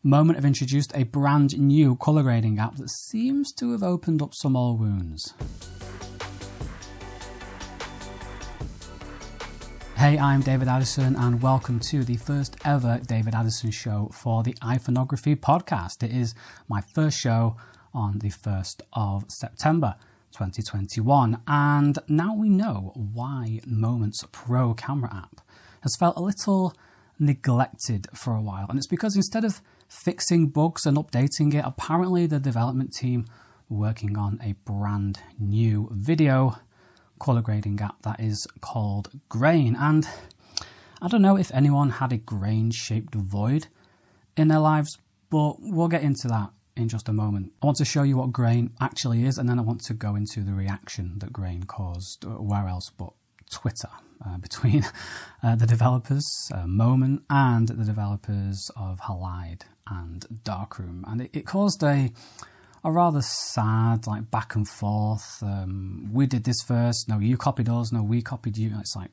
Moment have introduced a brand new colour grading app that seems to have opened up some old wounds. Hey, I'm David Addison and welcome to the first ever David Addison Show for the iPhoneography podcast. It is my first show on the 1st of September 2021, and now we know why Moment's Pro camera app has felt a little neglected for a while, and it's because instead of fixing bugs and updating it, apparently the development team were working on a brand new video colour grading app that is called Grain. And I don't know if anyone had a grain shaped void in their lives, but we'll get into that in just a moment. I want to show you what Grain actually is, and then I want to go into the reaction that Grain caused where else but Twitter, between the developers, Moment, and the developers of Halide and Darkroom. And it caused a rather sad back and forth. We did this first, no, you copied us, no, we copied you. It's like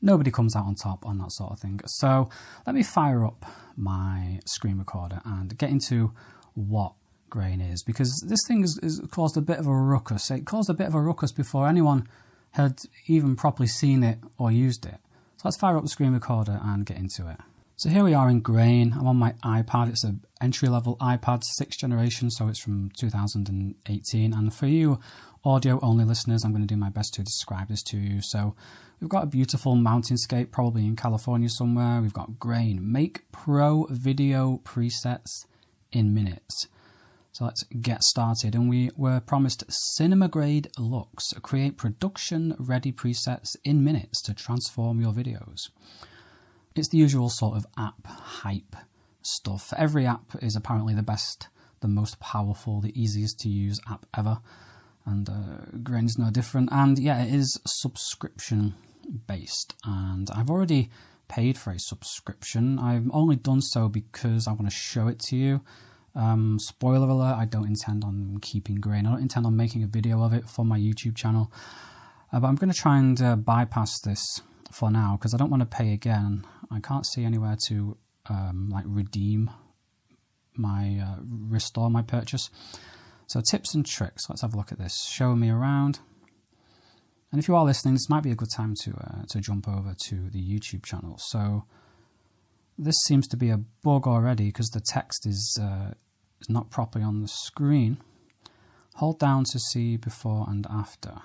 nobody comes out on top on that sort of thing. So let me fire up my screen recorder and get into what Grain is, because this thing has caused a bit of a ruckus. It caused a bit of a ruckus before anyone had even properly seen it or used it. So let's fire up the screen recorder and get into it. So here we are in Grain. I'm on my iPad. It's an entry-level iPad, 6th generation, so it's from 2018. And for you audio-only listeners, I'm going to do my best to describe this to you. So we've got a beautiful mountainscape, probably in California somewhere. We've got Grain. Make pro video presets in minutes. So let's get started. And we were promised cinema-grade looks. Create production-ready presets in minutes to transform your videos. It's the usual sort of app hype stuff. Every app is apparently the best, the most powerful, the easiest to use app ever. And Grain is no different. And yeah, it is subscription based. And I've already paid for a subscription. I've only done so because I want to show it to you. Spoiler alert, I don't intend on keeping Grain. I don't intend on making a video of it for my YouTube channel. But I'm going to try and bypass this for now because I don't want to pay again. I can't see anywhere to redeem my restore my purchase. So tips and tricks. Let's have a look at this. Show me around. And if you are listening, this might be a good time to jump over to the YouTube channel. So this seems to be a bug already because the text is not properly on the screen. Hold down to see before and after.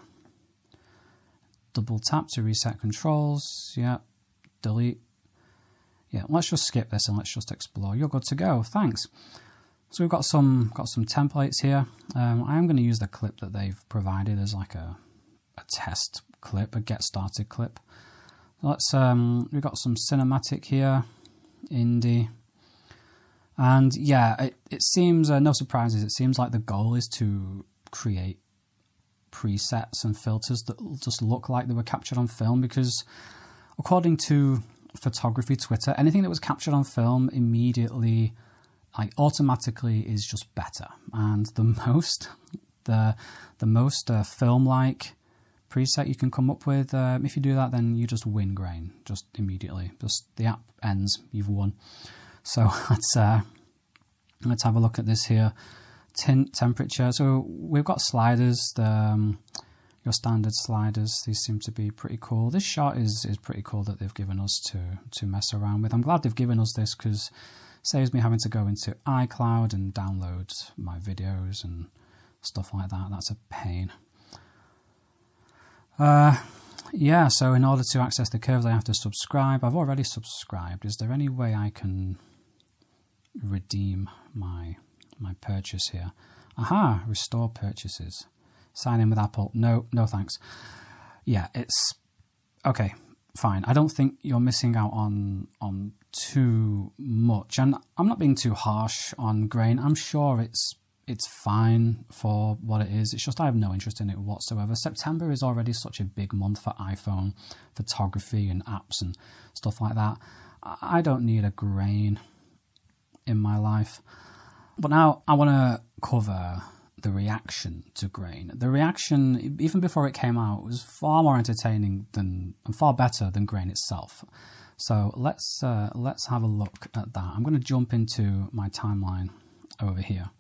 Double tap to reset controls. Yeah. Delete. Yeah, let's just skip this and let's just explore. You're good to go. Thanks. So we've got some templates here. I am going to use the clip that they've provided as like a test clip, a get started clip. Let's we've got some cinematic here, indie, and yeah, it seems no surprises. It seems like the goal is to create presets and filters that just look like they were captured on film, because according to photography Twitter, anything that was captured on film immediately, automatically is just better. And the most film-like preset you can come up with, if you do that, then you just win Grain, just immediately. Just the app ends, you've won. So let's have a look at this here. Tint, temperature. So we've got sliders, your standard sliders. These seem to be pretty cool. This shot is pretty cool that they've given us to mess around with. I'm glad they've given us this because it saves me having to go into iCloud and download my videos and stuff like that. That's a pain. Yeah, so in order to access the curves, I have to subscribe. I've already subscribed. Is there any way I can redeem my purchase here? Aha, restore purchases. Sign in with Apple. No thanks. Yeah, it's okay, fine. I don't think you're missing out on too much, and I'm not being too harsh on Grain. I'm sure it's fine for what it is. It's just I have no interest in it whatsoever. September is already such a big month for iPhone photography and apps and stuff like that. I don't need a Grain in my life. But now I want to cover the reaction to Grain. The reaction, even before it came out, was far more entertaining and far better than Grain itself. So let's have a look at that. I'm going to jump into my timeline over here.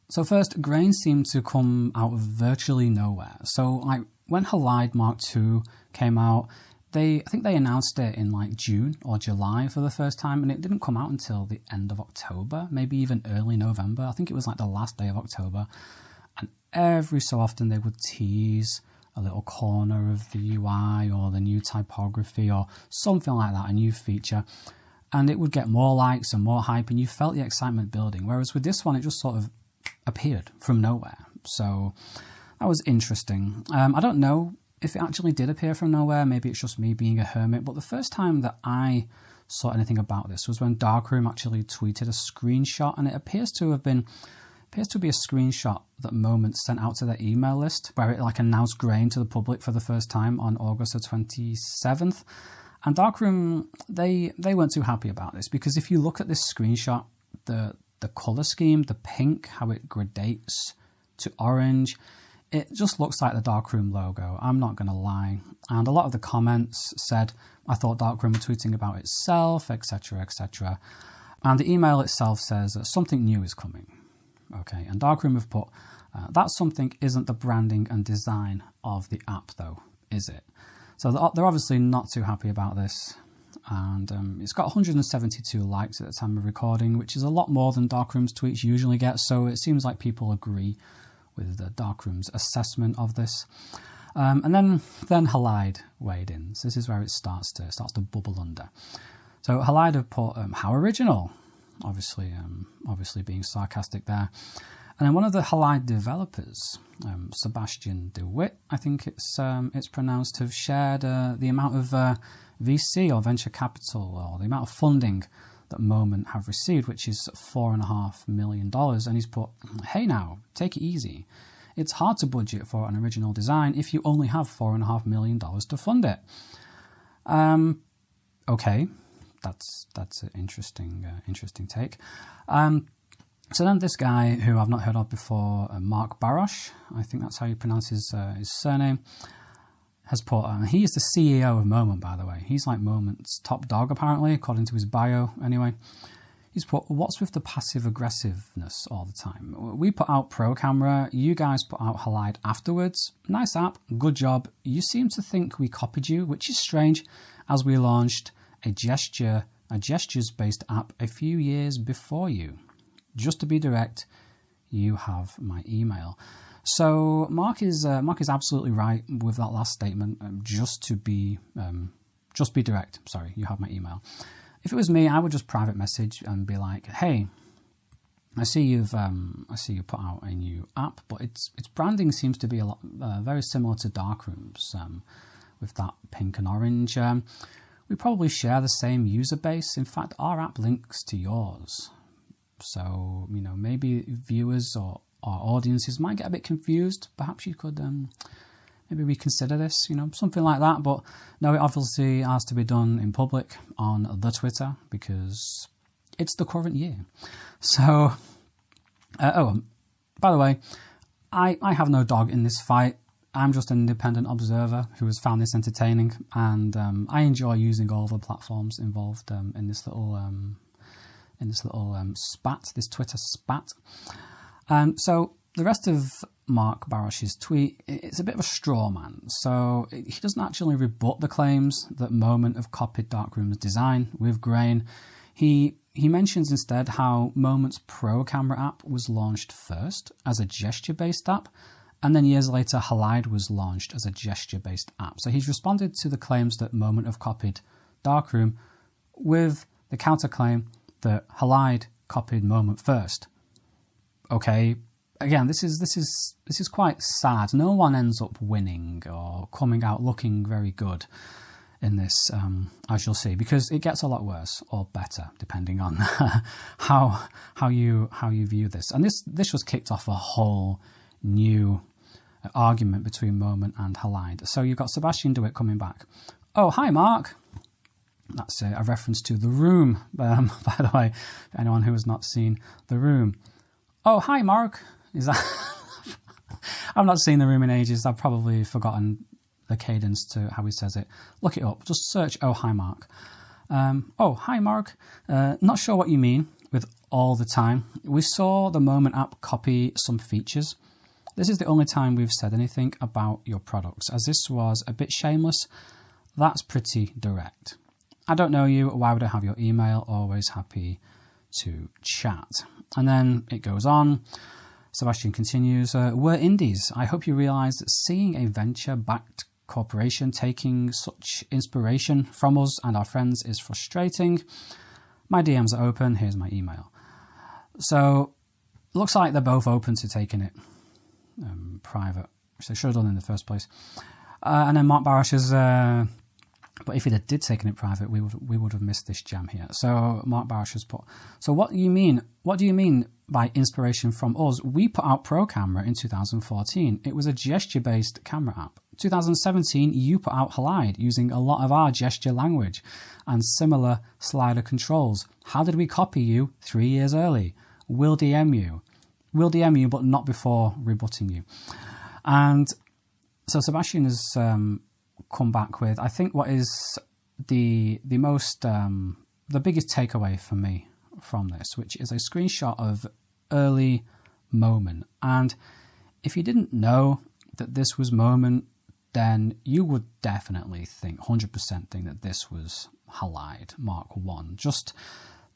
So first, grain seemed to come out of virtually nowhere. So like when Halide Mark II came out, I think they announced it in like June or July for the first time, and it didn't come out until the end of October, maybe even early November. I think it was like the last day of October. And every so often they would tease a little corner of the UI or the new typography or something like that, a new feature. And it would get more likes and more hype, and you felt the excitement building. Whereas with this one, it just sort of appeared from nowhere. So that was interesting. I don't know if it actually did appear from nowhere. Maybe it's just me being a hermit. But the first time that I saw anything about this was when Darkroom actually tweeted a screenshot, and it appears to be a screenshot that Moment sent out to their email list, where it like announced grain to the public for the first time on August the 27th. And Darkroom, they weren't too happy about this, because if you look at this screenshot, the color scheme, the pink, how it gradates to orange, it just looks like the Darkroom logo. I'm not going to lie. And a lot of the comments said, I thought Darkroom were tweeting about itself, etc., etc. And the email itself says that something new is coming. Okay, and Darkroom have put, that something isn't the branding and design of the app though, is it? So they're obviously not too happy about this. And it's got 172 likes at the time of recording, which is a lot more than Darkroom's tweets usually get. So it seems like people agree with the Darkroom's assessment of this. And then Halide weighed in. So this is where it starts to bubble under. So Halide have put, how original, obviously being sarcastic there. And then one of the Halide developers, Sebastian DeWitt, I think it's pronounced, have shared the amount of VC or venture capital, or the amount of funding that Moment have received, which is $4.5 million. And he's put, hey now, take it easy. It's hard to budget for an original design if you only have $4.5 million to fund it. Okay, that's an interesting take. So then this guy, who I've not heard of before, Mark Barosh, I think that's how you pronounce his surname, has put, he is the CEO of Moment, by the way. He's like Moment's top dog, apparently, according to his bio, anyway. He's put, what's with the passive aggressiveness all the time? We put out Pro Camera, you guys put out Halide afterwards. Nice app, good job. You seem to think we copied you, which is strange, as we launched a gestures-based app a few years before you. Just to be direct, you have my email. So Mark is absolutely right with that last statement. Just be direct. Sorry, you have my email. If it was me, I would just private message and be like, "Hey, I see you put out a new app, but its branding seems to be a lot very similar to Darkroom's with that pink and orange. We probably share the same user base. In fact, our app links to yours. So maybe viewers or audiences might get a bit confused. Perhaps you could maybe reconsider this, something like that. But no, it obviously has to be done in public on the Twitter, because it's the current year. So, by the way, I have no dog in this fight. I'm just an independent observer who has found this entertaining, and I enjoy using all the platforms involved in this little spat, this Twitter spat. So the rest of Mark Barosh's tweet, it's a bit of a straw man. So he doesn't actually rebut the claims that Moment have copied Darkroom's design with grain. He mentions instead how Moment's Pro Camera app was launched first as a gesture-based app, and then years later Halide was launched as a gesture-based app. So he's responded to the claims that Moment have copied Darkroom with the counterclaim that Halide copied Moment first. Okay, again, this is quite sad. No one ends up winning or coming out looking very good in this, as you'll see, because it gets a lot worse or better depending on how you view this. And this was kicked off a whole new argument between Moment and Halide. So you've got Sebastian DeWitt coming back. Oh, hi, Mark. That's a reference to The Room, by the way, for anyone who has not seen The Room. Oh, hi, Mark. Is that... I've not seen The Room in ages. I've probably forgotten the cadence to how he says it. Look it up. Just search, oh, hi, Mark. Oh, hi Mark. Not sure what you mean with all the time. We saw the Moment app copy some features. This is the only time we've said anything about your products, as this was a bit shameless. That's pretty direct. I don't know you. Why would I have your email? Always happy to chat. And then it goes on. Sebastian continues, we're indies. I hope you realise that seeing a venture-backed corporation taking such inspiration from us and our friends is frustrating. My DMs are open. Here's my email. So, looks like they're both open to taking it private, which they should have done in the first place. And then Mark Barash is, but if he did taken it private, we would have missed this jam here. So Mark Barash has put, so what do you mean by inspiration from us? We put out Pro Camera in 2014. It was a gesture-based camera app. 2017, you put out Halide using a lot of our gesture language and similar slider controls. How did we copy you 3 years early? We'll DM you. We'll DM you, but not before rebutting you. And so Sebastian has come back with, I think, what is the most the biggest takeaway for me from this, which is a screenshot of early Moment. And if you didn't know that this was Moment, then you would definitely think, 100% think that this was Halide Mark 1. Just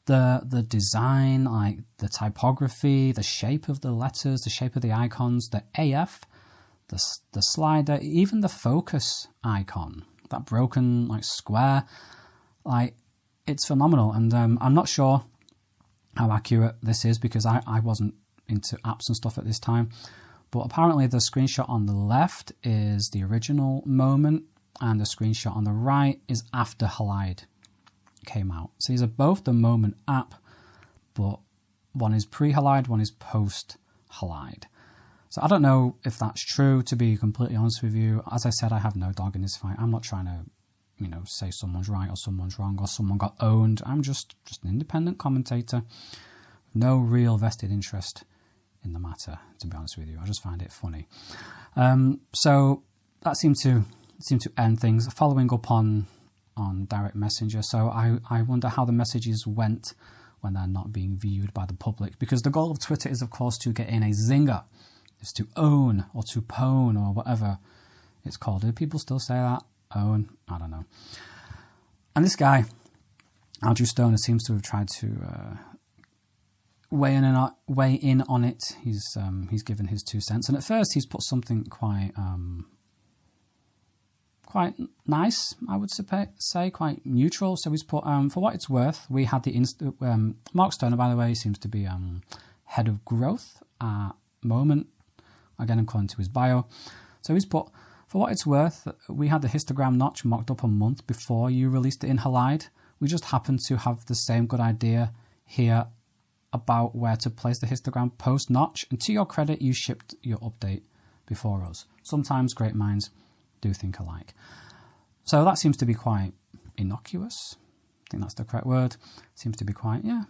the design, like the typography, the shape of the letters, the shape of the icons, the AF, the slider, even the focus icon, that broken like square, like it's phenomenal. And I'm not sure how accurate this is because I wasn't into apps and stuff at this time. But apparently the screenshot on the left is the original Moment and the screenshot on the right is after Halide came out. So these are both the Moment app, but one is pre-Halide, one is post-Halide. So I don't know if that's true, to be completely honest with you. As I said, I have no dog in this fight. I'm not trying to, say someone's right or someone's wrong or someone got owned. I'm just an independent commentator. No real vested interest in the matter, to be honest with you. I just find it funny. So that seemed to end things. Following up on direct messenger. So I wonder how the messages went when they're not being viewed by the public, because the goal of Twitter is, of course, to get in a zinger. Is to own or to pwn or whatever it's called. Do people still say that? Own? I don't know. And this guy, Andrew Stoner, seems to have tried to weigh in on it. He's given his 2 cents, and at first he's put something quite nice, I would say, quite neutral. So he's put, for what it's worth, we had the Mark Stoner, by the way, seems to be head of growth at Moment. Again, according to his bio. So he's put, for what it's worth, we had the histogram notch mocked up a month before you released it in Halide. We just happened to have the same good idea here about where to place the histogram post notch. And to your credit, you shipped your update before us. Sometimes great minds do think alike. So that seems to be quite innocuous. I think that's the correct word. Seems to be quite, yeah,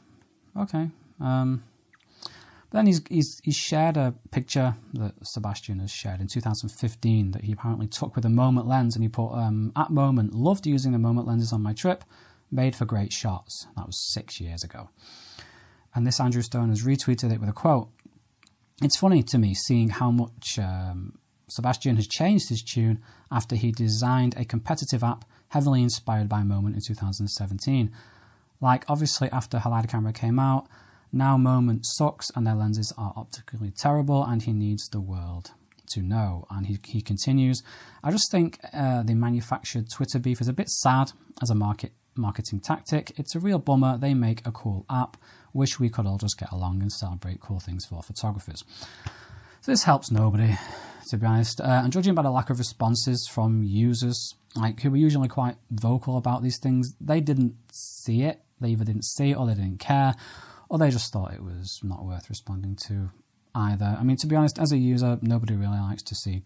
okay. Then he's shared a picture that Sebastian has shared in 2015 that he apparently took with a Moment lens, and he put, at Moment, loved using the Moment lenses on my trip, made for great shots. That was 6 years ago. And this Andrew Stone has retweeted it with a quote. It's funny to me seeing how much Sebastian has changed his tune after he designed a competitive app heavily inspired by Moment in 2017. Like, obviously, after Halide camera came out, now Moment sucks and their lenses are optically terrible and he needs the world to know. And he continues, I just think the manufactured Twitter beef is a bit sad as a marketing tactic. It's a real bummer. They make a cool app. Wish we could all just get along and celebrate cool things for photographers. So this helps nobody, to be honest. And judging by the lack of responses from users, like who were usually quite vocal about these things, they didn't see it. They either didn't see it or they didn't care, or they just thought it was not worth responding to either. I mean, to be honest, as a user, nobody really likes to see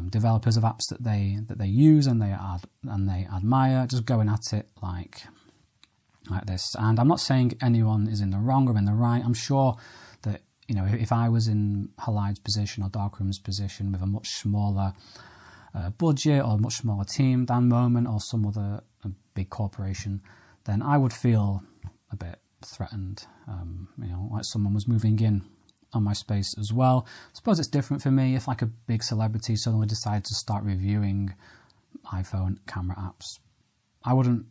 developers of apps that they use and they admire just going at it like this. And I'm not saying anyone is in the wrong or in the right. I'm sure that, if I was in Halide's position or Darkroom's position with a much smaller budget or a much smaller team than Moment or some other big corporation, then I would feel a bit threatened, like someone was moving in on my space as well. I suppose it's different for me if like a big celebrity suddenly decided to start reviewing iPhone camera apps. I wouldn't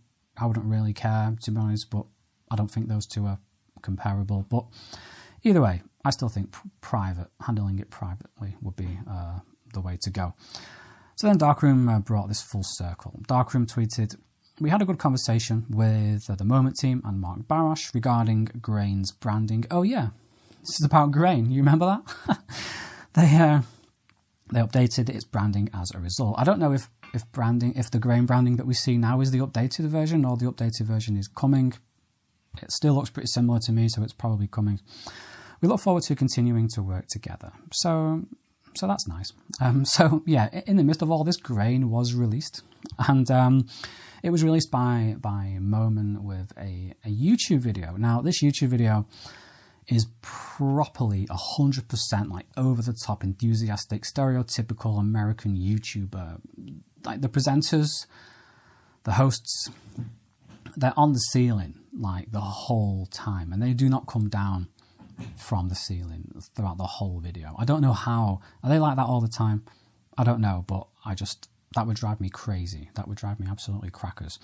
really care, to be honest, but I don't think those two are comparable. But either way, I still think handling it privately would be the way to go. So then Darkroom brought this full circle. Darkroom tweeted, "We had a good conversation with the Moment team and Mark Barash regarding Grain's branding." Oh yeah, this is about Grain. You remember that? They updated its branding as a result. I don't know if the Grain branding that we see now is the updated version, or the updated version is coming. It still looks pretty similar to me, so it's probably coming. We look forward to continuing to work together. So that's nice. So yeah, in the midst of all this, Grain was released, and it was released by Moment with a YouTube video. Now this YouTube video is properly 100% like over the top, enthusiastic, stereotypical American YouTuber. Like the presenters, the hosts, they're on the ceiling like the whole time, and they do not come down from the ceiling throughout the whole video. I don't know how. Are they like that all the time? I don't know, but that would drive me crazy. That would drive me absolutely crackers.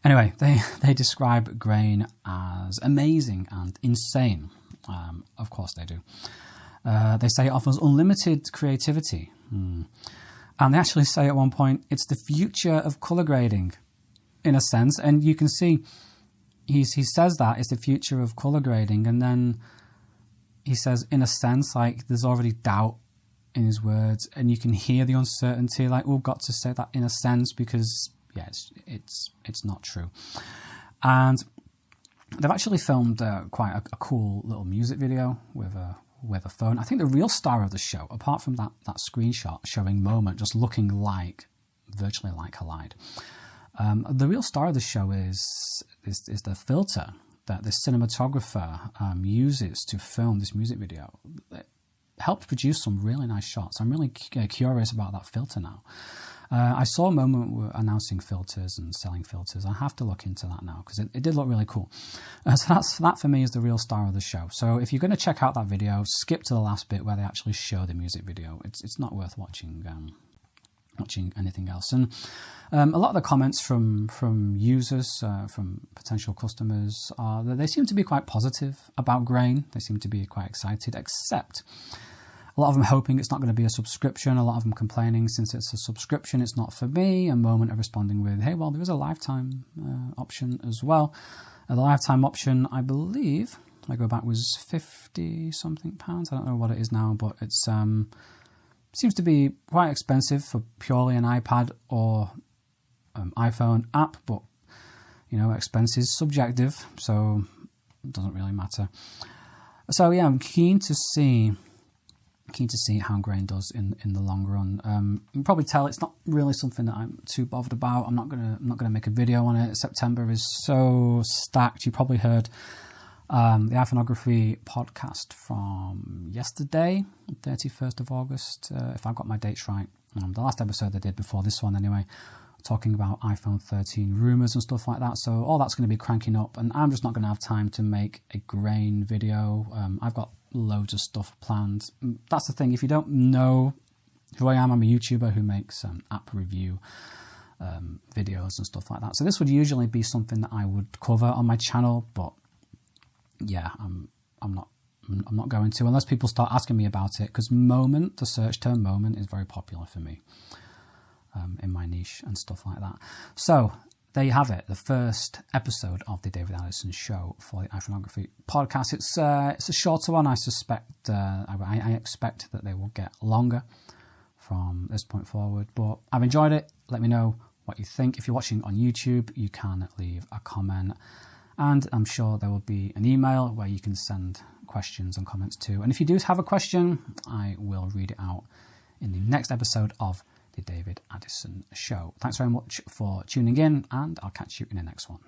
Anyway, they describe Grain as amazing and insane. Of course they do. They say it offers unlimited creativity. And they actually say at one point, it's the future of color grading, in a sense. And you can see he says that it's the future of color grading, and then he says, in a sense, like there's already doubt in his words, and you can hear the uncertainty. Like, we've got to say that in a sense because, yes, it's not true. And they've actually filmed quite a cool little music video with a phone. I think the real star of the show, apart from that screenshot showing Moment just looking virtually like Halide, the real star of the show is the filter that the cinematographer uses to film this music video. It helped produce some really nice shots. I'm really curious about that filter now. I saw Moment were announcing filters and selling filters. I have to look into that now because it did look really cool. So that for me is the real star of the show. So if you're going to check out that video, skip to the last bit where they actually show the music video. It's not worth watching anything else. And a lot of the comments from users, from potential customers, are that they seem to be quite positive about Grain. They seem to be quite excited, except a lot of them hoping it's not going to be a subscription. A lot of them complaining, since it's a subscription, it's not for me. A Moment of responding with, hey, well, there is a lifetime option as well. The lifetime option, I believe, I go back, was £50-something. I don't know what it is now, but it's seems to be quite expensive for purely an iPad or iPhone app, but expense is subjective, so it doesn't really matter. So yeah, I'm keen to see how Grain does in the long run. You can probably tell it's not really something that I'm too bothered about. I'm not gonna make a video on it. September is so stacked. You probably heard the iPhoneography podcast from yesterday, 31st of August, if I've got my dates right. The last episode I did before this one anyway, talking about iPhone 13 rumours and stuff like that. So all that's going to be cranking up, and I'm just not going to have time to make a Grain video. I've got loads of stuff planned. That's the thing. If you don't know who I am, I'm a YouTuber who makes app review videos and stuff like that. So this would usually be something that I would cover on my channel, but yeah, I'm not going to, unless people start asking me about it, because Moment, the search term Moment, is very popular for me in my niche and stuff like that. So there you have it, the first episode of the David Addison Show for the iPhoneography podcast. It's a shorter one. I suspect I expect that they will get longer from this point forward, but I've enjoyed it. Let me know what you think. If you're watching on YouTube, you can leave a comment, and I'm sure there will be an email where you can send questions and comments to. And if you do have a question, I will read it out in the next episode of the David Addison Show. Thanks very much for tuning in, and I'll catch you in the next one.